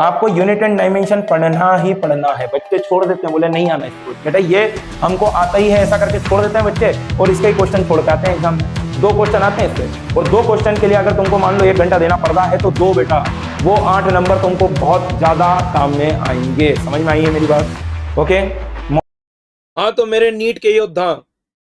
आपको unit and dimension पढ़ना ही पढ़ना है। बच्चे छोड़ देते हैं, बोले नहीं आना इसको, बेटा ये हमको आता ही है, ऐसा करके छोड़ देते हैं बच्चे और इसके ही क्वेश्चन छोड़ के आते हैं एग्जाम में। 2 क्वेश्चन आते हैं इससे, और 2 क्वेश्चन के लिए अगर तुमको मान लो 1 घंटा देना पड़ रहा है तो 2 बेटा, वो 8 नंबर तुमको बहुत ज्यादा काम में आएंगे। समझ में आई है मेरी बात? ओके। हाँ तो मेरे नीट के योद्धा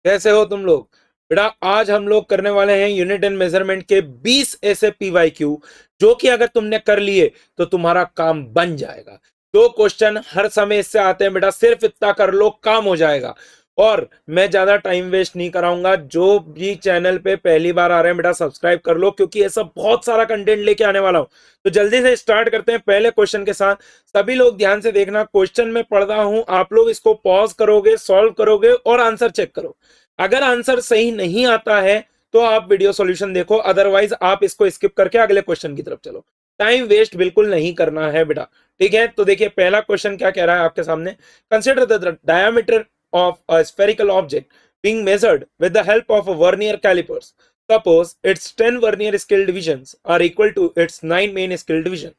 कैसे हो तुम लोग? बेटा आज हम लोग करने वाले हैं यूनिट एंड मेजरमेंट के 20 ऐसे PYQ जो कि अगर तुमने कर लिए तो तुम्हारा काम बन जाएगा। 2 क्वेश्चन हर समय इससे आते हैं बेटा, सिर्फ इतना कर लो काम हो जाएगा। और मैं ज्यादा टाइम वेस्ट नहीं कराऊंगा। जो भी चैनल पे पहली बार आ रहे हैं बेटा सब्सक्राइब कर लो, क्योंकि ऐसा बहुत सारा कंटेंट लेके आने वाला हूं। तो जल्दी से स्टार्ट करते हैं पहले क्वेश्चन के साथ। सभी लोग ध्यान से देखना, क्वेश्चन में पढ़ रहा हूं, आप लोग इसको पॉज करोगे, सॉल्व करोगे और आंसर चेक करो। अगर आंसर सही नहीं आता है तो आप वीडियो सॉल्यूशन देखो, अदरवाइज आप इसको स्किप करके अगले क्वेश्चन की तरफ चलो। टाइम वेस्ट बिल्कुल नहीं करना है बेटा, ठीक है? तो देखिए पहला क्वेश्चन क्या कह रहा है आपके सामने। Consider the diameter of a spherical object being measured with the help of a vernier calipers. Suppose its 10 vernier scale divisions are equal to its 9 main scale division.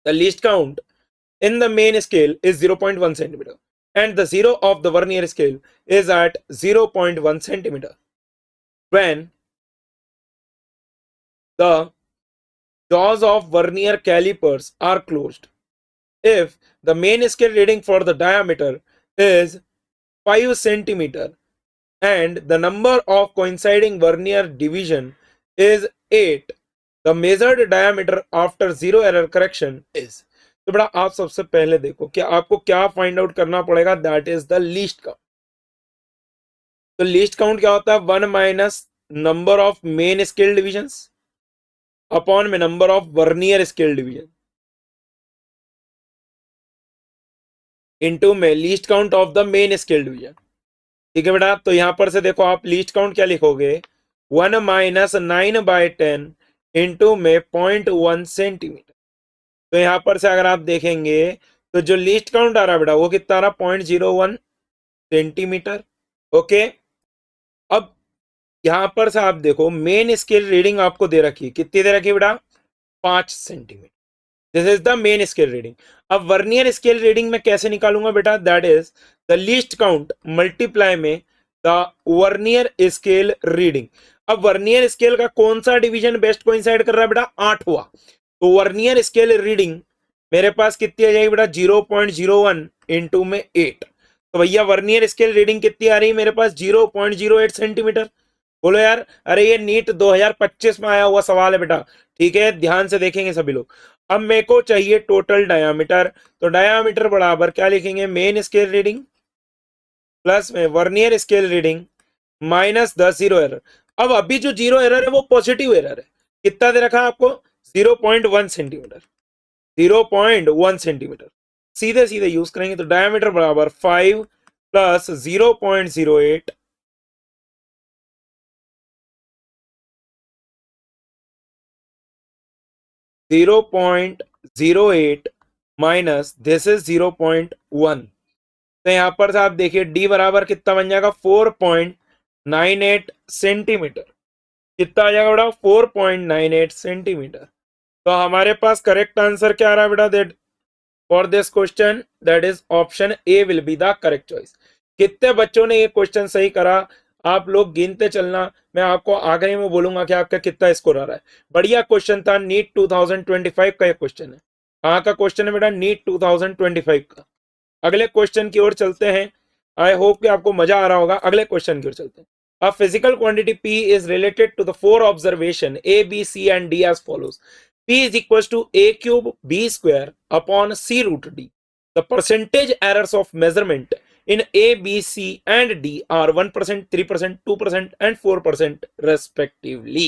The least count in the main scale is 0.1 centimeter and the zero of the vernier scale is at 0.1 centimeter. When the jaws of vernier calipers are closed, if the main scale reading for the diameter is 5 centimeter and the number of coinciding vernier division is 8, the measured diameter after zero error correction is। तो बड़ा आप सबसे पहले देखो कि आपको क्या find out करना पड़ेगा, that is the least count. तो लीस्ट काउंट क्या होता है? 1 minus number of main scale division upon में number of vernier scale division into में least count of the main scale division. ठीक है बेटा, तो यहां पर से देखो आप लीस्ट काउंट क्या लिखोगे? 1 माइनस 9/10 इंटू में 0.1 सेंटीमीटर। तो यहां पर से अगर आप देखेंगे तो जो लीस्ट काउंट आ रहा है बेटा वो कितना आ रहा? 0.01 सेंटीमीटर। ओके, अब यहां पर से आप देखो मेन स्केल रीडिंग आपको दे रखी है, कितनी दे रखी है बेटा? 5 centimetre. This is the main scale reading. अब वर्नियर स्केल रीडिंग में कैसे निकालूंगा बेटा? That is the least count multiply में द वर्नियर स्केल रीडिंग। अब वर्नियर स्केल का कौन सा डिवीजन बेस्ट कोइंसाइड कर रहा है बेटा? 8वां। तो वर्नियर स्केल रीडिंग मेरे पास कितनी आ जाएगी बेटा? 0.01 इंटू में 8। तो भैया वर्नियर स्केल रीडिंग कितनी आ रही है मेरे पास? 0.08 सेंटीमीटर। बोलो यार, अरे ये नीट 2025 में आया हुआ सवाल है बेटा, ठीक है? ध्यान से देखेंगे सभी लोग। अब मेरे को चाहिए टोटल डायामीटर, तो डायामीटर बराबर क्या लिखेंगे? मेन स्केल रीडिंग प्लस में vernier scale reading minus 10 zero error. अब अभी जो जीरो एरर है वो पॉजिटिव एरर है। कितना दे रखा है आपको? 0.1 सेंटीमीटर। 0.1 सेंटीमीटर सीधे सीधे यूज करेंगे, तो डायामीटर बराबर 5 प्लस 0.08 0.08 माइनस दिस इज 0.1। तो यहां पर से आप देखिए डी बराबर कितना बन जाएगा? 4.98 सेंटीमीटर। कितना आ जाएगा बेटा? 4.98 सेंटीमीटर। तो हमारे पास करेक्ट आंसर क्या आ रहा है बेटा? That for this question that is option A will be the correct choice. कितने बच्चों ने ये क्वेश्चन सही करा आप लोग गिनते चलना, मैं आपको आखिरी में बोलूंगा कि आपका कितना स्कोर आ रहा है। बढ़िया क्वेश्चन था, नीट 2025 का ये क्वेश्चन है। कहाँ का क्वेश्चन है बेटा? नीट 2025 का। अगले क्वेश्चन की ओर चलते हैं। आई होप कि आपको मजा आ रहा होगा। अगले क्वेश्चन की ओर चलते हैं। A physical quantity P is related to the 4 observation A, B, C and D as follows. P is equals to A cube B square upon C root D. The percentage errors of measurement in A, B, C and D are 1%, 3%, 2% and 4% respectively.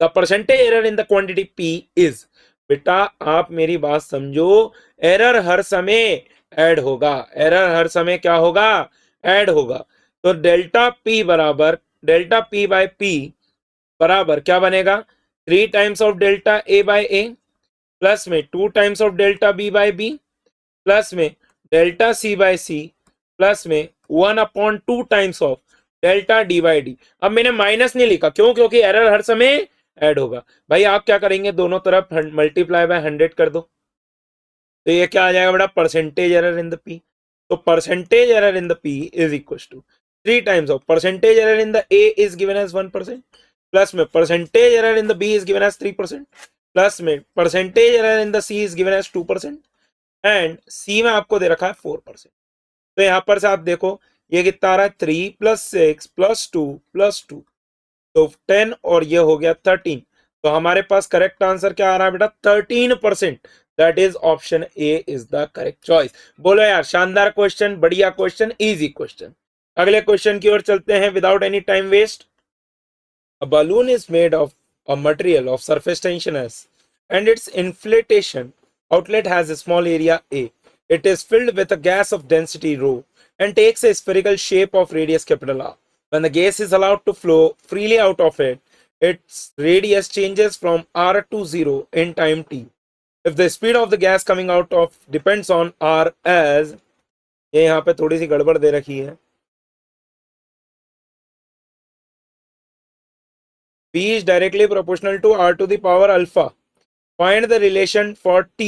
The percentage error in the quantity P is, बेटा आप मेरी बात समझो, error हर समय add होगा। Error हर समय क्या होगा? ऐड होगा। तो डेल्टा पी बराबर डेल्टा पी बाय पी बराबर क्या बनेगा? 3 times of delta A by A plus में 2 times of delta B by B plus में delta C by C plus में 1/2 times of delta D by D. अब मैंने minus नहीं लिखा, क्यों? क्योंकि एरर हर समय ऐड होगा। भाई आप क्या करेंगे? दोनों तरफ मल्टीप्लाई बाय 100 कर दो, तो ये क्या आ जाएगा बेटा, percentage error in the P. तो percentage error in the P is equal to 3 times of percentage error in the A is given as 1%, plus में percentage error in the B is given as 3%, plus में percentage error in the C is given as 2%, and C में आपको दे रखा है 4%। तो यहां पर से आप देखो ये कितना आ रहा है, 3 + 6 + 2 + 2, तो 10 और ये हो गया 13। तो हमारे पास करेक्ट आंसर क्या आ रहा है बेटा, 13%। That is option A is the correct choice. बोलो यार, शानदार क्वेश्चन, बढ़िया क्वेश्चन, इजी क्वेश्चन। अगले क्वेश्चन की ओर चलते हैं without any time waste. A balloon is made of a material of surface tension S, and its inflation outlet has a small area A. It is filled with a gas of density rho and takes a spherical shape of radius capital R. When the gas is allowed to flow freely out of it, its radius changes from R to 0 in time t. If the speed of the gas coming out of depends on R as, ये यहाँ पे थोड़ी सी गड़बड़ दे रखी है, P is directly proportional to R to the power alpha. Find the relation for T.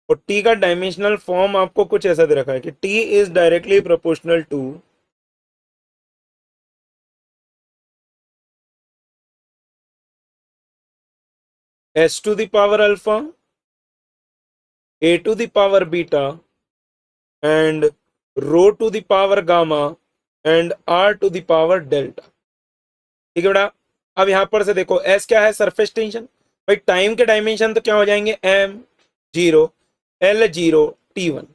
और T का dimensional form आपको कुछ ऐसा दे रखा है कि T is directly proportional to S to the power alpha, A to the power beta, and rho to the power gamma, and R to the power delta. ठीक है बेटा। अब यहां पर से देखो S क्या है, सरफेस टेंशन। भाई टाइम के डायमेंशन तो क्या हो जाएंगे, m0 l0 t1,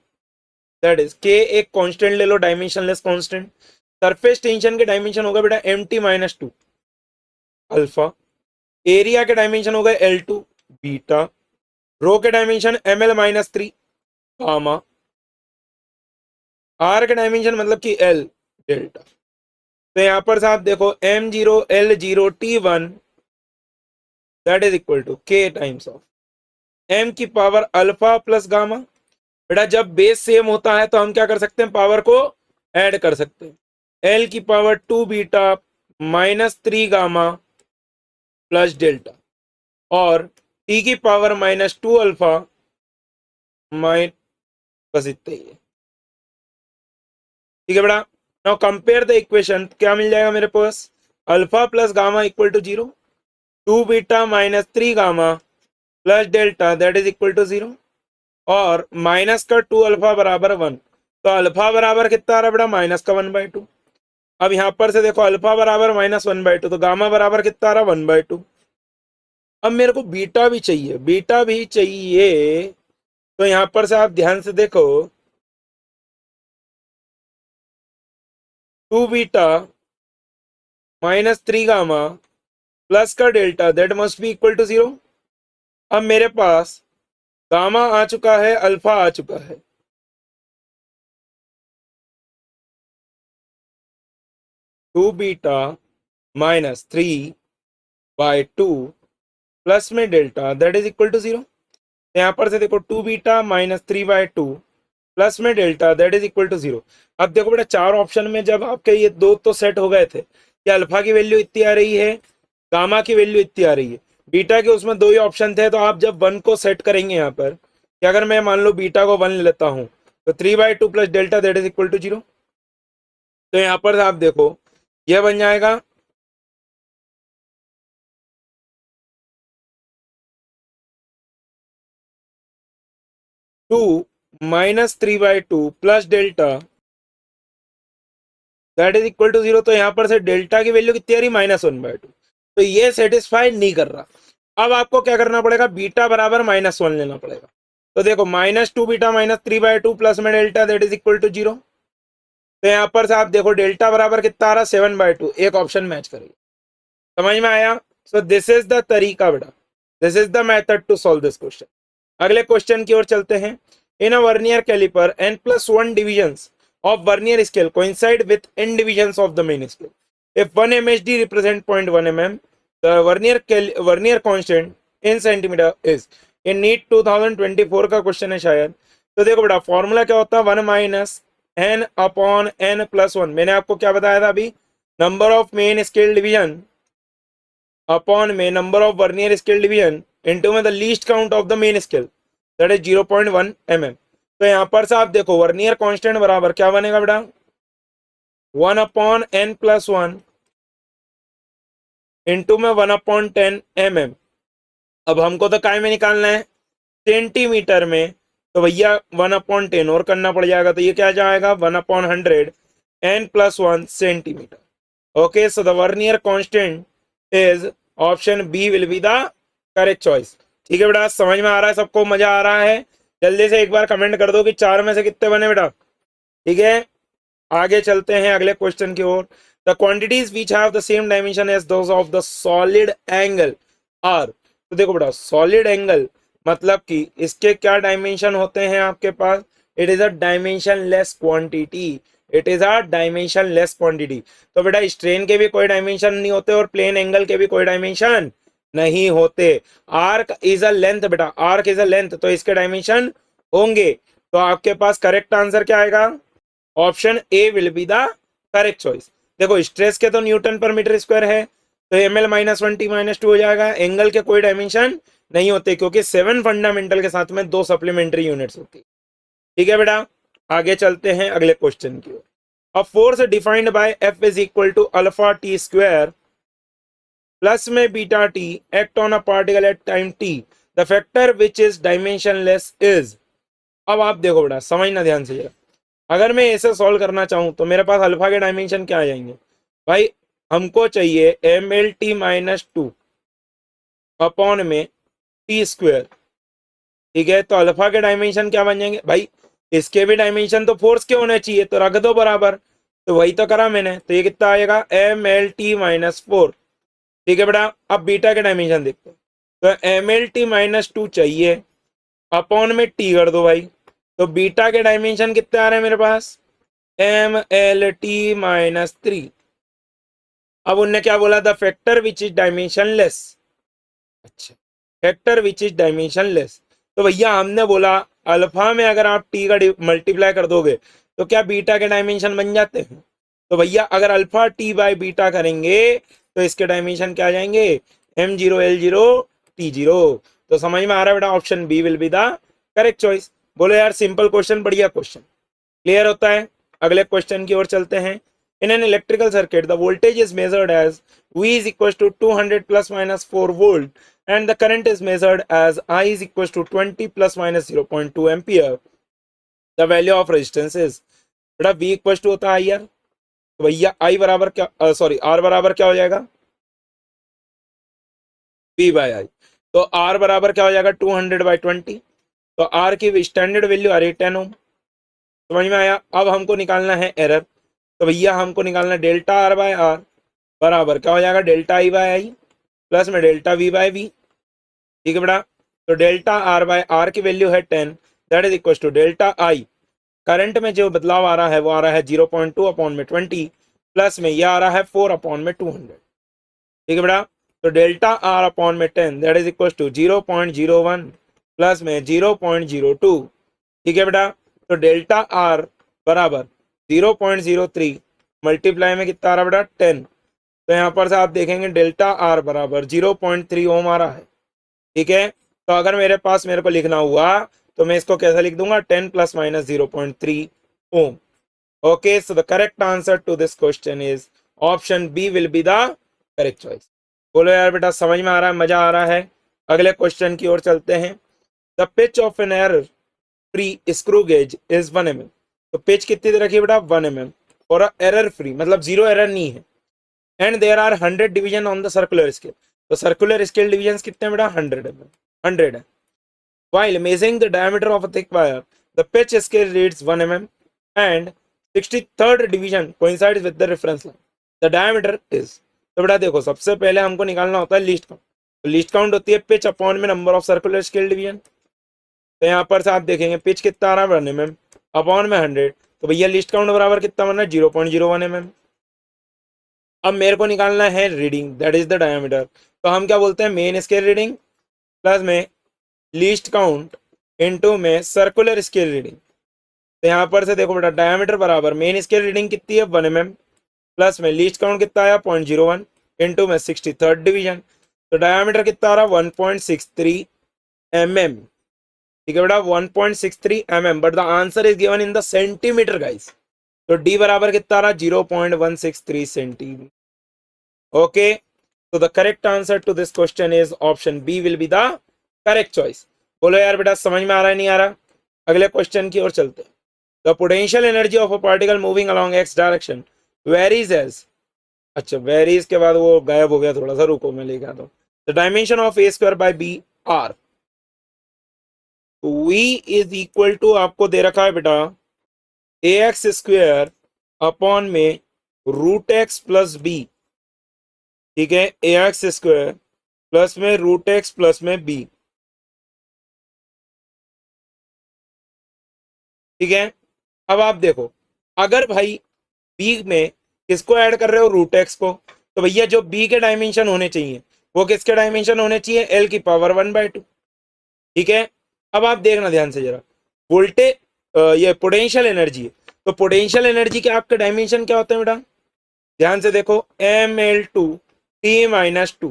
that is k एक कांस्टेंट ले लो, डायमेंशनलेस कांस्टेंट। सरफेस टेंशन के डायमेंशन होगा बेटा mt-2 अल्फा, एरिया के डायमेंशन होगा L2 बीटा, रो के डायमेंशन ml-3 गामा, R के डायमेंशन मतलब कि L डेल्टा। तो यहां पर से आप देखो m0 l0 t1 that is equal to k times of m की पावर अल्फा प्लस गामा। बेटा जब बेस सेम होता है तो हम क्या कर सकते हैं, पावर को ऐड कर सकते हैं। l की power 2 beta -3 gamma plus delta, और t की पावर -2 अल्फा बस इतना ही है। ठीक है बेटा। नाउ कंपेयर द इक्वेशन, क्या मिल जाएगा मेरे पास, alpha plus gamma equal to 0, 2 beta -3 gamma plus delta that is equal to 0, और माइनस का 2 अल्फा बराबर 1। तो अल्फा बराबर कितना आ रहा है बेटा, माइनस का 1/2। अब यहां पर से देखो अल्फा बराबर -1/2, तो गामा बराबर कितना आ रहा है, 1/2। अब मेरे को बीटा भी चाहिए, बीटा भी चाहिए। तो यहां पर से आप ध्यान से देखो, 2 बीटा -3 गामा प्लस का delta that must be equal to 0। अब मेरे पास गामा आ चुका है, अल्फा आ चुका है, टू बीटा -3/2 प्लस में delta that is equal to 0। यहां पर से देखो 2 बीटा -3/2 प्लस में delta that is equal to 0। अब देखो बेटा चार ऑप्शन में जब आपके ये दो तो सेट हो गए थे कि अल्फा की वैल्यू इतनी आ रही है, गामा की वैल्यू इतनी आ रही है, बीटा के उसमें दो ही ऑप्शन थे। तो आप जब 1 को सेट करेंगे यहाँ पर, कि अगर मैं मान लो बीटा को 1 ले लेता हूँ, तो 3/2 plus delta that is equal to 0। तो यहाँ पर आप देखो यह बन जाएगा 2 -3/2 plus delta that is equal to 0। तो यहाँ पर से डेल्टा की वैल्यू कितनी आ रही, -1/2। तो ये सेटिस्फाई नहीं कर रहा। अब आपको क्या करना पड़ेगा, बीटा बराबर -1 लेना पड़ेगा। तो देखो -2 बीटा -3/2 प्लस में delta that is equal to 0। तो यहाँ पर से आप देखो डेल्टा बराबर कितना आ रहा, 7/2। एक ऑप्शन मैच करेगी। समझ में आया। सो दिस इज द तरीका बेटा, this is the method to solve this question. अगले क्वेश्चन की ओर चलते हैं। In a vernier caliper n+1 divisions of vernier scale coincide with n divisions of the main scale. If 1 MHD represent 0.1 mm, the vernier constant in centimeter is। ये NEET 2024 का question है शायद। तो देखो बेटा फॉर्मूला क्या होता है, 1 - n/n+1। मैंने आपको क्या बताया था अभी, number of main scale division upon में number of vernier scale division into में the least count of the main scale that is 0.1 mm। तो यहाँ पर से आप देखो वर्नियर कांस्टेंट बराबर क्या बनेगा बेटा, 1/n+1 इंटू में 1/10 mm। अब हमको तो काय में निकालना है, सेंटीमीटर में, तो भैया 1/10 और करना पड़ जाएगा, तो ये क्या जाएगा 1/100 n+1 centimetre. Okay, so the vernier constant is option B will be the correct choice. ठीक है बेटा, समझ में आ रहा है सबको, मजा आ रहा है? जल्दी से एक बार कमेंट कर दो कि 4 में से कितने बने बेटा। ठीक है, आगे चलते हैं अगले क्वेश्चन की ओर। The quantities which have the same dimension as those of the solid angle are. तो देखो बेटा, सॉलिड एंगल मतलब कि इसके क्या डायमेंशन होते हैं आपके पास, it is a dimensionless quantity, it is a dimensionless quantity. तो बेटा स्ट्रेन के भी कोई डायमेंशन नहीं होते और प्लेन एंगल के भी कोई डायमेंशन नहीं होते। आर्क इज अ लेंथ बेटा, आर्क इज अ लेंथ, तो इसके डायमेंशन होंगे। तो आपके पास करेक्ट आंसर क्या आएगा, option A will be the correct choice. देखो स्ट्रेस के तो न्यूटन पर मीटर स्क्वायर है, तो ml -1t-2 हो जाएगा। एंगल के कोई डायमेंशन नहीं होते क्योंकि 7 फंडामेंटल के साथ में 2 सप्लीमेंट्री यूनिट्स होती है। ठीक है बेटा, आगे चलते हैं अगले क्वेश्चन की ओर। A force defined by F is equal to alpha T square plus में beta T act on a particle at time T, the factor which is dimensionless is. अब आप देखो बेटा, समझना ध्यान से जरा। अगर मैं ऐसे सॉल्व करना चाहूं तो मेरे पास अल्फा के डायमेंशन क्या आ जाएंगे भाई, हमको चाहिए mlt-2 अपॉन में टी स्क्वायर। ठीक है, तो अल्फा के डायमेंशन क्या बन जाएंगे भाई, इसके भी डायमेंशन तो फोर्स के होने चाहिए, तो रख दो बराबर। तो वही तो करा मैंने, तो ये कितना आएगा mlt-4। ठीक है बेटा, अब बीटा के डायमेंशन देखते हैं। तो mlt-2 चाहिए, अपॉन में टी कर दो भाई। तो बीटा के डायमेंशन कितने आ रहे हैं मेरे पास, mlt-3। अब उनने क्या बोला, the factor which is dimensionless. अच्छा, फैक्टर विच इज डायमेंशनलेस, तो भैया हमने बोला अल्फा में अगर आप टी का मल्टीप्लाई कर दोगे तो क्या बीटा के डायमेंशन बन जाते हैं। तो भैया अगर अल्फा टी बाय बीटा करेंगे तो इसके डायमेंशन क्या आ जाएंगे, m0l0 t0। तो समझ में आ रहा है बेटा, option B will be the correct choice. बोलो यार, सिंपल क्वेश्चन, बढ़िया क्वेश्चन, क्लियर होता है। अगले क्वेश्चन की ओर चलते हैं। In an electrical circuit the voltage is measured as V is equals to 200 plus minus 4 volt and the current is measured as I is equals to 20 plus minus 0.2 ampere. The value of resistance is, बेटा V equals to होता है IR, तो भैया I बराबर क्या, sorry R बराबर क्या हो जाएगा, V बाय I। तो R बराबर क्या हो जाएगा 200/20। तो R की स्टैंडर्ड वैल्यू आ रही है 10 ओम। समझ में आया। अब हमको निकालना है एरर, तो भैया हमको निकालना है डेल्टा R बाय R बराबर क्या हो जाएगा, delta I by I plus में डेल्टा V बाय V। ठीक है बेटा, तो डेल्टा R बाय R की वैल्यू है 10, that is equal to delta I। Current में जो बदलाव आ रहा है वो आ रहा है 0.2 अपॉन में 20 प्लस में ये आ रहा है 4 अपॉन में 200। ठीक है बेटा, तो डेल्टा R अपॉन में 10 that is equal to 0.01 plus में 0.02। ठीक है बेटा, तो डेल्टा R बराबर 0.03 मल्टीप्लाई में कितना आ रहा बेटा 10। तो यहाँ पर से आप देखेंगे डेल्टा R बराबर 0.3 ओम आ रहा है। ठीक है, तो अगर मेरे को लिखना हुआ तो मैं इसको कैसे लिख दूंगा, 10 plus minus 0.3 ohm. Okay, so the correct answer to this question is option B will be the correct choice. बोलो यार बेटा, समझ में आ रहा है, मजा आ रहा है। अगले क्वेश्चन की ओर चलते हैं। The pitch of an error free screw gauge is 1 mm। तो पिच कितनी रखी है बेटा 1 mm, और एरर फ्री मतलब जीरो एरर नहीं है। And there are 100 division on the circular scale. तो सर्कुलर स्केल डिवीजन कितने हैं बेटा 100 है। While measuring the diameter of a thick wire, the pitch scale reads 1 mm and 63rd division coincides with the reference line. The diameter is, तो बेटा देखो सबसे पहले हमको निकालना होता है लीस्ट काउंट। तो लीस्ट काउंट होती है पिच अपॉन में number of circular scale division. तो यहाँ पर से आप देखेंगे पिच कितना आ रहा है 1 mm अपॉन में 100, तो भैया लीस्ट काउंट बराबर कितना बना है 0.01 mm। अब मेरे को निकालना है reading, that is the diameter. तो हम क्या बोलते हैं, मेन स्केल रीडिंग प्लस में लीस्ट काउंट इनटू में सर्कुलर स्केल रीडिंग। तो यहाँ पर से देखो बेटा डायमीटर बराबर मेन स्केल रीडिंग कितनी है 1 mm प्लस में लीस्ट काउंट कितना आया 0.01 इनटू में 63rd डिवीजन। तो डायमीटर कितना आ रहा 1.63 mm। ठीक है बेटा 1.63 mm, but the answer is given in the centimetre guys. तो डी बराबर कितना आ रहा 0.163 सेंटीमीटर। ओके, तो the correct answer to this question is option B will be the correct choice. बोलो यार बेटा समझ में आ रहा है नहीं आ रहा? अगले क्वेश्चन की ओर चलते हैं। The potential energy of a particle moving along x direction varies as, अच्छा वेरीज के बाद वो गायब हो गया थोड़ा सा, रुको मैं लेके आता हूँ। The dimension of a square by b r, v is equal to आपको दे रखा है बेटा ए एक्स स्क्वायर अपॉन में रूट एक्स प्लस बी। ठीक है, ए एक्स स्क्वायर प्लस में रूट एक्स प्लस में बी। ठीक है, अब आप देखो अगर भाई बी में किसको ऐड कर रहे हो, रूट एक्स को, तो भैया जो बी के डायमेंशन होने चाहिए वो किसके डायमेंशन होने चाहिए, एल की पावर 1/2। ठीक है, अब आप देखना ध्यान से जरा, वोल्टेज ये पोटेंशियल एनर्जी है, तो पोटेंशियल एनर्जी के आपके डायमेंशन क्या होते हैं बेटा, ध्यान से देखो ml2 t-2।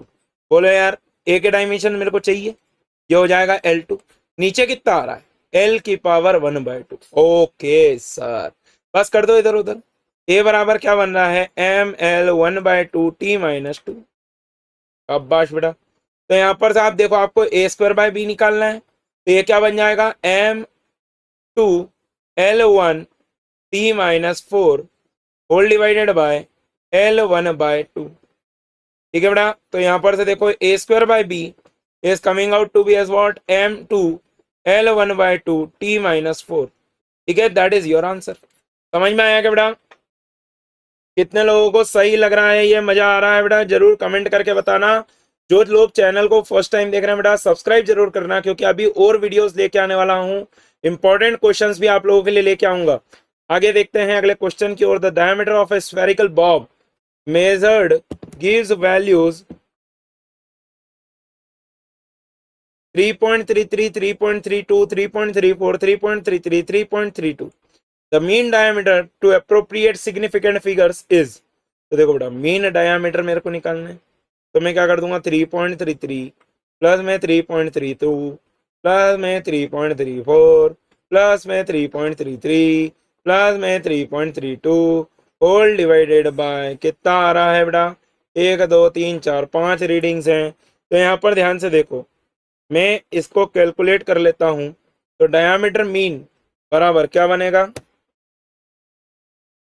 बोलो यार ए के डायमेंशन मेरे को चाहिए, ये हो जाएगा L2, नीचे कितना आ रहा है L की पावर 1/2। ओके सर, बस कर दो इधर उधर। ए बराबर क्या बन रहा है ml 1/2 t-2। शाबाश बेटा। तो यहाँ पर से आप देखो आपको ए स्क्वायर बाय बी निकालना है, तो ये क्या बन जाएगा m2 L1 t-4 whole divided by L1/2। ठीक है बेटा, तो यहाँ पर से देखो A square by B is coming out to be as what m2 L1/2 t-4। ठीक है, दैट इज योर आंसर। समझ में आया क्या बेटा? कितने लोगों को सही लग रहा है, ये मजा आ रहा है बेटा, जरूर कमेंट करके बताना। जो लोग चैनल को फर्स्ट टाइम देख रहे हैं बेटा सब्सक्राइब जरूर करना, क्योंकि अभी और वीडियोस लेके आने वाला हूँ, इंपॉर्टेंट क्वेश्चंस भी आप लोगों के लिए लेके आऊंगा। आगे देखते हैं अगले क्वेश्चन की ओर। The diameter of a spherical bob measured gives values 3.33, 3.32, 3.34, 3.33, 3.32। The mean diameter to appropriate significant figures is, तो देखो बेटा मीन डायमीटर मेरे को निकालना है, तो मैं क्या कर दूंगा 3.33 प्लस में 3.32 प्लस में 3.34 प्लस में 3.33 प्लस में 3.32 होल डिवाइडेड बाय कितना आ रहा है बेटा 1 2 3 4 5 रीडिंग्स हैं। तो यहाँ पर ध्यान से देखो, मैं इसको कैलकुलेट कर लेता हूँ, तो डायमीटर मीन बराबर क्या बनेगा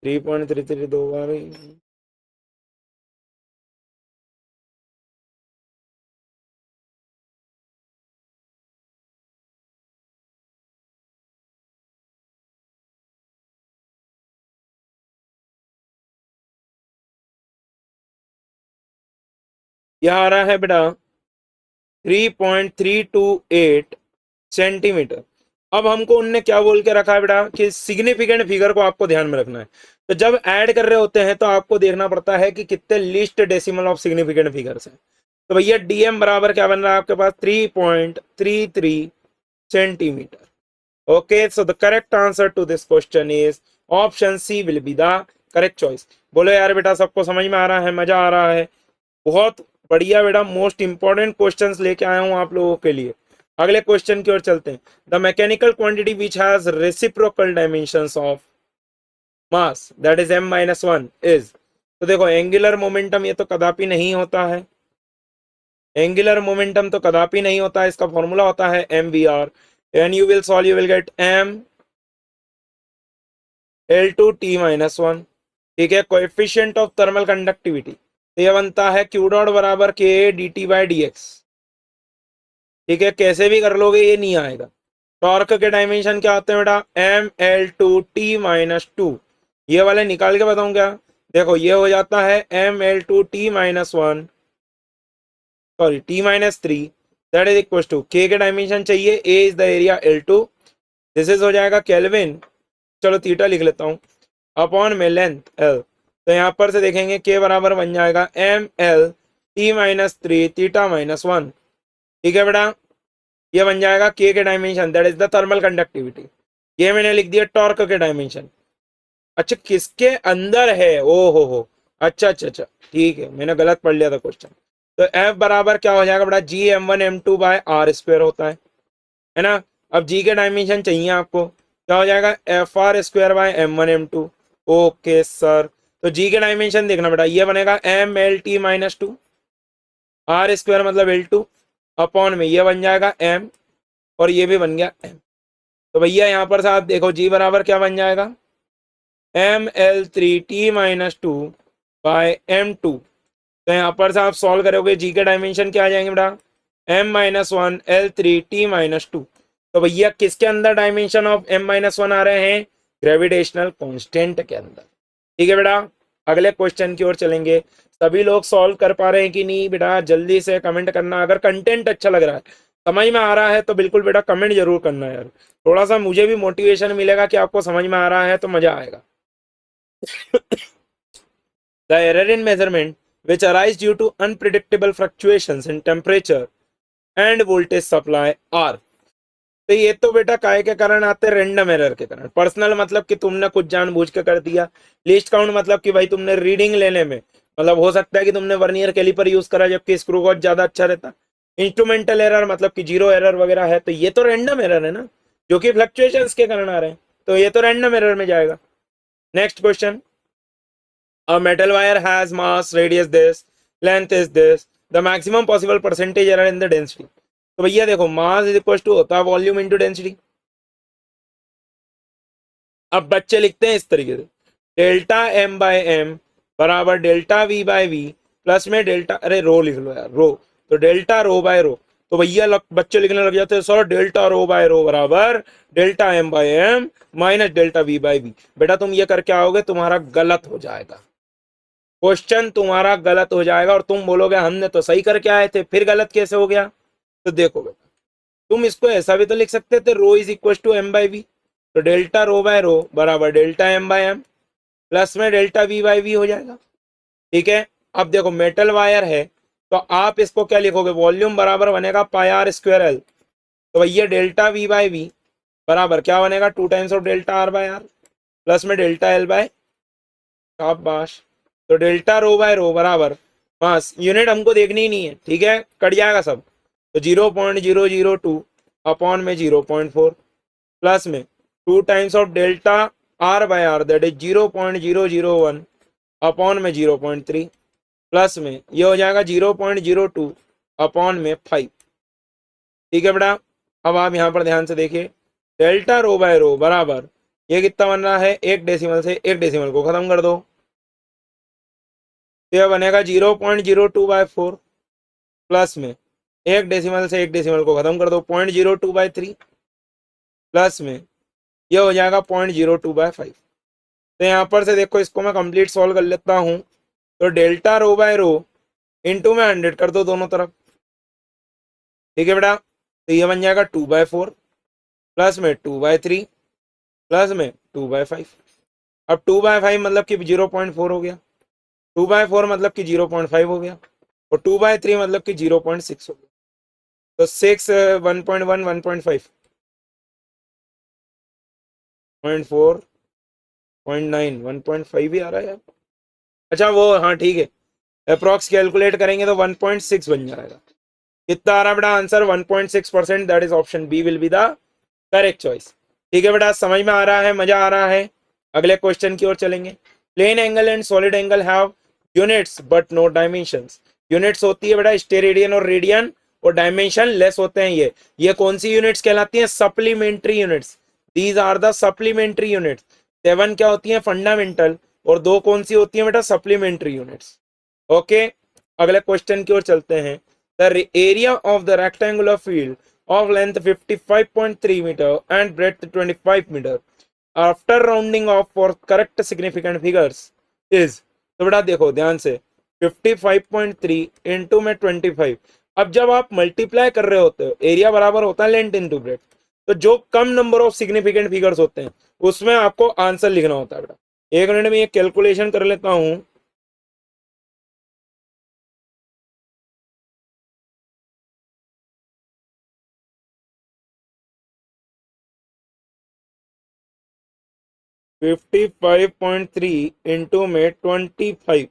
3.33 दो बार यह आ रहा है बेटा 3.328 सेंटीमीटर। अब हमको उनने क्या बोल के रखा है बेटा कि सिग्निफिकेंट फिगर को आपको ध्यान में रखना है, तो जब ऐड कर रहे होते हैं तो आपको देखना पड़ता है कि कितने least decimal of significant figures हैं। तो भैया डीएम बराबर क्या बन रहा है आपके पास 3.33 centimetre. Okay, so the correct answer to this question is option C will be the correct choice. बोलो यार बेटा सबको समझ में आ रहा है, मजा आ रहा है? बहुत बढ़िया बेटा, मोस्ट इंपॉर्टेंट क्वेश्चंस लेके आया हूं आप लोगों के लिए। अगले क्वेश्चन की ओर चलते हैं। The mechanical quantity which has reciprocal dimensions of mass that is m-1 is, तो देखो एंगुलर मोमेंटम ये तो कदापि नहीं होता है, एंगुलर मोमेंटम तो कदापि नहीं होता है, इसका फॉर्मूला होता है mvr and you will solve, you will get m L2 t-1। ठीक है, कोएफिशिएंट ऑफ थर्मल कंडक्टिविटी, तो यह बनता है q डॉट बराबर k dt/dx। ठीक है, कैसे भी कर लोगे ये नहीं आएगा। टॉर्क के डायमेंशन क्या होते हैं बेटा ml2 t-2, ये वाले निकाल के बताऊं क्या, देखो ये हो जाता है ml2 t-1 sorry t-3 that is equal to k के डायमेंशन चाहिए, a इज the area L2, this is हो जाएगा केल्विन, चलो थीटा लिख लेता हूँ, अपॉन में लेंथ L। तो यहाँ पर से देखेंगे k बराबर बन जाएगा ml t-3 थीटा-1। ठीक है बेटा, ये बन जाएगा k के dimension that is the thermal conductivity, ये मैंने लिख दिया टॉर्क के डायमेंशन। अच्छा किसके अंदर है, ओ हो अच्छा अच्छा अच्छा ठीक है, मैंने गलत पढ़ लिया था क्वेश्चन। तो F बराबर क्या हो जाएगा बेटा G m1 m2 bye r square होता है ना, अब जी के डायमेंशन चाहिए आपको, क्या हो जाएगा F R square by M one M two. Okay sir, तो जी के डायमेंशन देखना बेटा, ये बनेगा M L T minus two, R square मतलब एल टू, अपॉन में ये बन जाएगा एम, और ये भी बन गया एम। तो भैया यहाँ पर साहब देखो जी बराबर क्या बन जाएगा, M L three T minus two by M two. तो यहाँ पर साहब सॉल्व करोगे जी के डायमेंशन क्या आ जाएंगे बेटा, M minus one L three T minus two. तो भैया किसके अंदर dimension of M minus one आ रहे हैं, ग्रेविटेशनल कांस्टेंट के अंदर। ठीक है बेटा, अगले क्वेश्चन की ओर चलेंगे। सभी लोग सॉल्व कर पा रहे हैं कि नहीं बेटा, जल्दी से कमेंट करना। अगर कंटेंट अच्छा लग रहा है, समझ में आ रहा है, तो बिल्कुल बेटा कमेंट जरूर करना यार, थोड़ा सा मुझे भी मोटिवेशन मिलेगा कि आपको समझ में आ रहा है, तो मजा आएगा। The error in measurement which arise due to unpredictable fluctuations in temperature and voltage supply are। तो ये तो बेटा काय के कारण आते हैं, रेंडम एरर के कारण। पर्सनल मतलब कि तुमने कुछ जानबूझ के कर दिया। लीस्ट काउंट मतलब कि भाई तुमने रीडिंग लेने में, मतलब हो सकता है कि तुमने वर्नियर कैलिपर यूज करा जबकि स्क्रू गॉज ज्यादा अच्छा रहता। इंस्ट्रूमेंटल एरर मतलब कि जीरो एरर वगैरह है, तो ये तो रैंडम एरर है ना, जो कि फ्लक्चुएशंस के कारण आ रहे हैं, तो ये तो रैंडम एरर में जाएगा। Next question, a metal wire has mass, radius this, length is this, the maximum possible percentage error in the density। तो भैया देखो मास इज इक्वल टू होता है वॉल्यूम इनटू डेंसिटी। अब बच्चे लिखते हैं इस तरीके से, डेल्टा एम बाय एम बराबर delta V by V plus में डेल्टा, अरे रो लिख लो यार, रो, तो डेल्टा रो बाय रो। तो भैया बच्चे लिखने लग जाते हैं sir delta rho by rho बराबर delta M by M minus delta V by V. बेटा तुम ये करके आओगे तुम्हारा गलत हो जाएगा, क्वेश्चन तुम्हारा गलत हो जाएगा, और तुम बोलोगे हमने तो सही करके आए थे, फिर गलत कैसे हो गया। तो देखो बेटा, तुम इसको ऐसा भी तो लिख सकते थे, rho is equal to M by V, तो डेल्टा रो बाय रो बराबर delta M by M plus में डेल्टा वी बाई वी हो जाएगा। ठीक है, अब देखो मेटल वायर है, तो आप इसको क्या लिखोगे, वॉल्यूम बराबर बनेगा पाई आर स्क्वायर एल। तो भैया डेल्टा वी बाई वी बराबर क्या बनेगा, two times of delta R by R plus में डेल्टा एल बाय, शाबाश। तो डेल्टा रो बाय रो बराबर, बस यूनिट हमको देखनी ही नहीं है, ठीक है, कट जाएगा सब। तो 0.002 अपॉन में 0.4 प्लस में two times of delta R by R that is 0.001 upon में 0.3 प्लस में ये हो जाएगा 0.02 अपॉन में 5। ठीक है बेटा, अब आप यहाँ पर ध्यान से देखिए, डेल्टा रो बाय रो बराबर ये कितना बन रहा है, एक डेसिमल से एक डेसिमल को खत्म कर दो, तो यह बनेगा 0.02 बाय 4 प्लस में एक डेसिमल से एक डेसिमल को खत्म कर दो 0.02 बाय 3 प्लस में यह हो जाएगा 0.02 बाय 5। तो यहाँ पर से देखो इसको मैं कंप्लीट सॉल्व कर लेता हूँ, तो delta rho by rho into में 100 कर दो दोनों तरफ। ठीक है बेटा, तो ये बन जाएगा 2 बाय 4 प्लस में 2 बाय 3 प्लस में 2 बाय 5। अब 2 बाय 5 मतलब कि 0.4 हो गया, 2 बाय 4 मतलब कि 0.5 हो गया, और 2 बाय 3 मतलब कि 0.6 हो गया। तो 6 1.1 1.5 0.4 0.9 1.5 ही आ रहा है यार। अच्छा वो हाँ ठीक है, अप्रॉक्स कैलकुलेट करेंगे तो 1.6 बन जाएगा। कितना आ रहा है बेटा answer, 1.6%, that is option B will be the correct choice. ठीक है बेटा, समझ में आ रहा है, मजा आ रहा है। अगले क्वेश्चन की ओर चलेंगे। Plane angle and solid angle have units but no dimensions. Units होती है बेटा स्टेरेडियन और रेडियन, और डायमेंशन लेस होते हैं। ये कौन सी यूनिट्स कहलाती हैं, supplementary units. These are the supplementary units. 7 क्या होती है, फंडामेंटल, और 2 कौन सी होती है बेटा, सप्लीमेंट्री यूनिट्स। ओके, अगले क्वेश्चन की ओर चलते हैं। The area of the rectangular field of length 55.3 meter and breadth 25 meter after rounding off for correct significant figures is। तो बेटा देखो ध्यान से, 55.3 इंटू में 25। अब जब आप मल्टीप्लाई कर रहे होते हो, एरिया बराबर होता है लेंथ इंटू ब्रेथ, तो जो कम नंबर ऑफ सिग्निफिकेंट फिगर्स होते हैं उसमें आपको आंसर लिखना होता है बेटा। एक मिनट में ये कैलकुलेशन कर लेता हूं। फिफ्टी 5.3 इंटू में 25,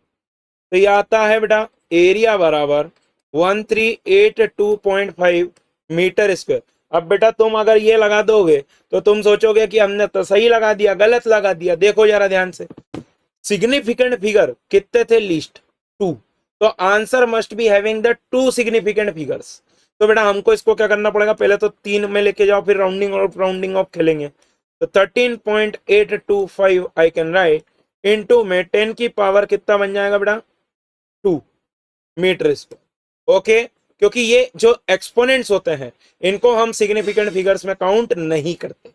तो ये आता है बेटा एरिया बराबर 1382.5 मीटर स्क्वायर। अब बेटा तुम अगर ये लगा दोगे तो तुम सोचोगे कि हमने तो सही लगा दिया, गलत लगा दिया। देखो जरा ध्यान से, सिग्निफिकेंट फिगर कितने थे? लीस्ट 2। तो answer must be having the 2 significant figures. तो बेटा हमको इसको क्या करना पड़ेगा? पहले तो 3 में लेके जाओ, फिर राउंडिंग ऑफ खेलेंगे। तो 13.825 आई कैन राइट इनटू में 10 की पावर कितना बन जाएगा बेटा? 2 मीटर स्क्वायर। ओके, क्योंकि ये जो एक्सपोनेंट्स होते हैं इनको हम सिग्निफिकेंट फिगर्स में काउंट नहीं करते।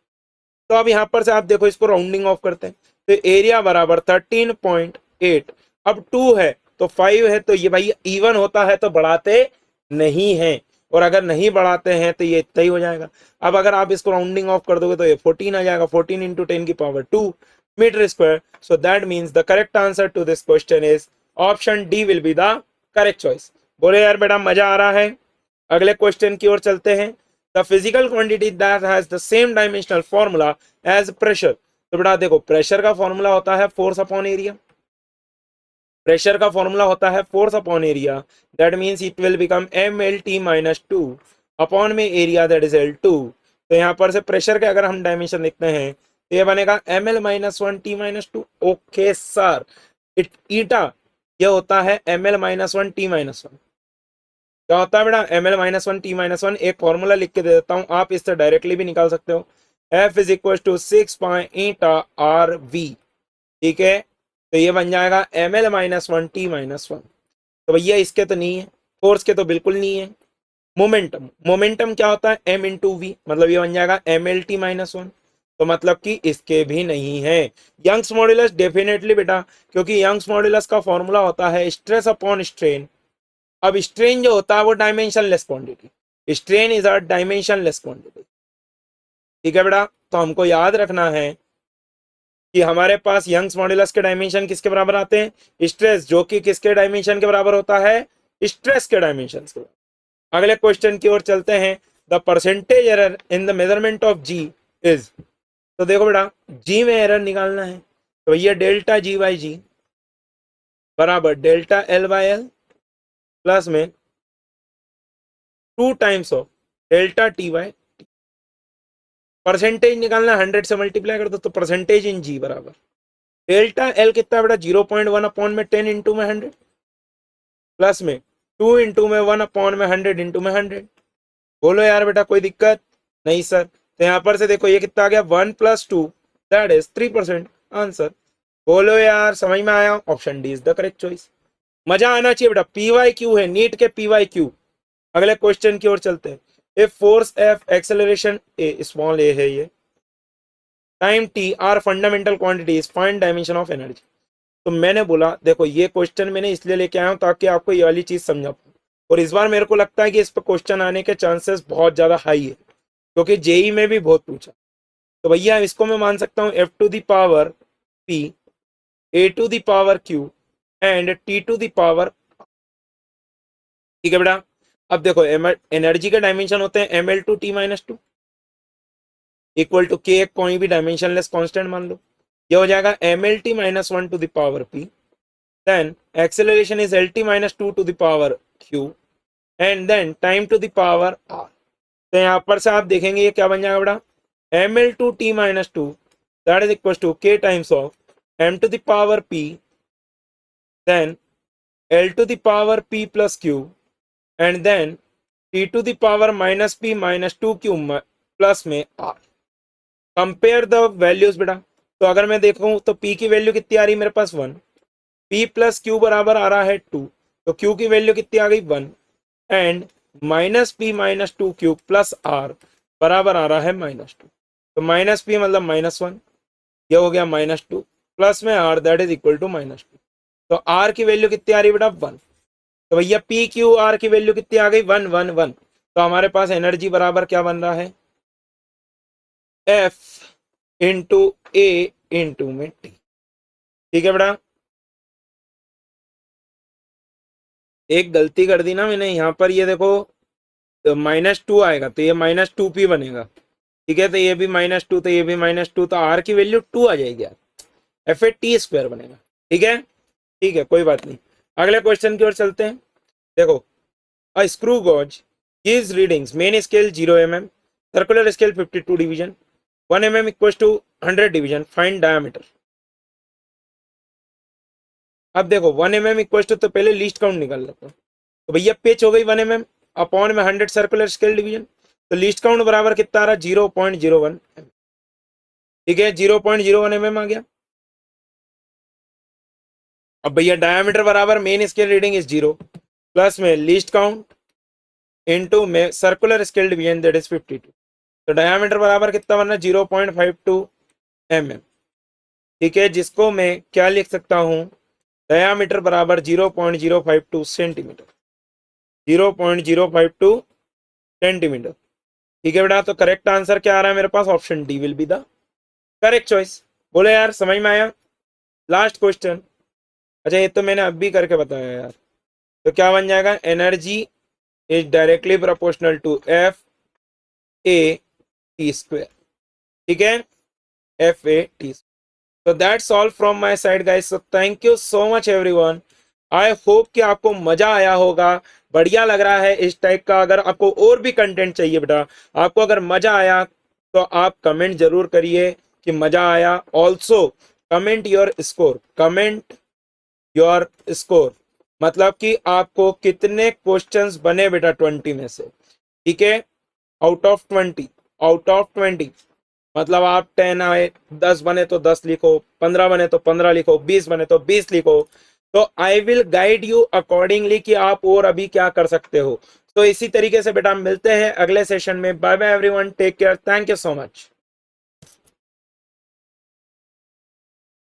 तो अब यहां पर से आप देखो, इसको राउंडिंग ऑफ करते हैं तो एरिया बराबर 13.8। अब 2 है तो 5 है, तो ये भाई इवन होता है तो बढ़ाते नहीं है, और अगर नहीं बढ़ाते हैं तो ये इतना ही हो जाएगा। अब अगर आप इसको राउंडिंग ऑफ कर दोगे तो ये 14 आ जाएगा। 14 इंटू 10 की power 2 metre square. So that means the correct answer to this question is option D will be the correct choice. बोले यार बेटा मजा आ रहा है। अगले क्वेश्चन की ओर चलते हैं। The physical quantity that has the same dimensional formula as pressure. तो बेटा देखो, प्रेशर का फॉर्मूला होता है फोर्स अपॉन एरिया। प्रेशर का फॉर्मूला होता है force upon area, that means it will become mlt minus 2 upon में एरिया दैट इज L2। तो यहाँ पर से प्रेशर के अगर हम डायमेंशन लिखते हैं तो ये बनेगा ml minus 1 t minus 2। Okay sir, eta ये होता है ml माइनस 1 t माइनस 1। क्या होता है बेटा? ml minus 1 t minus 1। एक फॉर्मूला लिख के दे देता हूँ, आप इससे डायरेक्टली भी निकाल सकते हो। F is equal to 6 pi eta R V. ठीक है, तो ये बन जाएगा ml माइनस 1 t माइनस 1। तो भैया इसके तो नहीं है, फोर्स के तो बिल्कुल नहीं है। मोमेंटम क्या होता है? m इंटू वी, मतलब ये बन जाएगा mlt माइनस 1। तो मतलब कि इसके भी नहीं है। यंग्स मॉड्यूलस डेफिनेटली बेटा, क्योंकि यंग्स मॉड्यूलस का फॉर्मूला होता है स्ट्रेस अपॉन स्ट्रेन। अब स्ट्रेन जो होता है वो dimensionless quantity, strain is a dimensionless quantity. ठीक है बेटा, तो हमको याद रखना है कि हमारे पास यंग्स मॉड्यूलस के डायमेंशन किसके बराबर आते हैं? स्ट्रेस, जो कि किसके डायमेंशन के बराबर होता है? स्ट्रेस के डायमेंशन के बराबर। अगले क्वेश्चन की ओर चलते हैं। The percentage error in the measurement of G is. तो देखो बेटा, जी में एरर निकालना है तो ये डेल्टा जी बाई जी बराबर delta L by L plus में 2 times of delta T by. Percentage निकालना, 100 से मल्टीप्लाई कर दो तो परसेंटेज इन जी बराबर डेल्टा एल कितना बेटा? 0.1 अपॉन में 10 इंटू में 100 प्लस में 2 इंटू में 1 अपॉन में 100 इंटू में 100। बोलो यार बेटा कोई दिक्कत नहीं सर। तो यहाँ पर से देखो ये कितना आ गया? 1 प्लस 2 दैट इज 3% आंसर। बोलो यार समझ में आया? Option D is the correct choice. मजा आना चाहिए बेटा, पीवाई क्यू है नीट के, पीवाई क्यू। अगले क्वेश्चन की ओर चलते हैं। If force F, acceleration A, small A है ये, time T are fundamental quantities, find dimension of energy. तो मैंने बोला देखो ये क्वेश्चन मैंने इसलिए लेके आया हूं ताकि आपको ये वाली चीज समझा पाऊं, और इस बार मेरे को लगता है कि इस पर क्वेश्चन आने के चांसेस बहुत ज्यादा हाई है, क्योंकि जेई में भी बहुत पूछा। तो भैया इसको मैं मान सकता हूँ F to the power P, A to the power Q and T to the power. ठीक है बेटा, अब देखो एनर्जी के डायमेंशन होते हैं ml two T minus 2 equal to K, कोई भी डायमेंशनलेस कांस्टेंट मान लो। ये हो जाएगा mlt minus 1 to the power p, then acceleration is lt minus 2 to the power q and then time to the power r। तो यहाँ पर से आप देखेंगे ये क्या बन जाएगा बेटा? ml to t minus 2 that is equal to k times of m to the power p then l to the power p plus q and then t to the power minus p minus 2q plus में r। Compare the values बेटा। तो अगर मैं देखूं तो p की value कितनी आ रही है मेरे पास? 1, p प्लस q बराबर आ रहा है 2, तो q की वैल्यू कितनी आ गई? 1 and minus p minus 2q plus r बराबर आ रहा है माइनस 2। तो माइनस p मतलब माइनस 1, ये हो गया माइनस 2 प्लस में r that is equal to minus 2। तो r की वैल्यू कितनी आ रही है बेटा? 1। तो भैया p q r की वैल्यू कितनी आ गई? 1 1 1। तो हमारे पास एनर्जी बराबर क्या बन रहा है? F इंटू ए इंटू में टी। ठीक है बेटा, एक गलती कर दी ना मैंने यहाँ पर, ये देखो माइनस 2 आएगा तो ये माइनस 2p बनेगा। ठीक है, तो ये भी माइनस 2, तो ये भी माइनस 2, तो r की वैल्यू 2 आ जाएगी यार, एफ ए टी स्क्वायर बनेगा। ठीक है कोई बात नहीं। अगले क्वेश्चन की ओर चलते हैं। देखो, a screw gauge gives readings main scale 0 mm, circular scale 52 division, 1 mm equal to 100 division, find diameter. अब देखो 1 mm इक्वल टू, तो पहले लीस्ट काउंट निकाल लेते हैं। तो भैया पिच हो गई 1 mm अपॉन में 100 सर्कुलर स्केल डिवीजन, तो लीस्ट काउंट बराबर कितना आ रहा है 0.01। ठीक है 0.01 mm आ गया। अब भैया डायमीटर बराबर main scale reading is 0 plus में लीस्ट काउंट इनटू में circular scale division that is 52, तो डायमीटर बराबर कितना बनना 0.52 mm। ठीक है जिसको मैं क्या लिख सकता हूं, डायमीटर बराबर 0.052 सेंटीमीटर, 0.052 सेंटीमीटर। ठीक है बेटा, तो करेक्ट आंसर क्या आ रहा है मेरे पास, option D will be the correct choice. बोले यार समझ में आया। लास्ट क्वेश्चन, अच्छा ये तो मैंने अभी करके बताया यार, तो क्या बन जाएगा, energy is directly proportional to F A T square. ठीक है F A T. So that's all from my side guys. So thank you so much everyone. I hope कि आपको मजा आया होगा, बढ़िया लग रहा है इस टाइप का। अगर आपको और भी कंटेंट चाहिए बेटा, आपको अगर मजा आया तो आप कमेंट जरूर करिए कि मजा आया। Also comment your score, comment your score, मतलब कि आपको कितने क्वेश्चंस बने बेटा 20 में से। ठीक है आउट ऑफ 20, आउट ऑफ 20 मतलब आप 10 आए 10 बने तो 10 लिखो, 15 बने तो 15 लिखो, 20 बने तो 20 लिखो। तो I will guide you accordingly कि आप और अभी क्या कर सकते हो। तो इसी तरीके से बेटा मिलते हैं अगले सेशन में। Bye bye everyone, take care, thank you so much.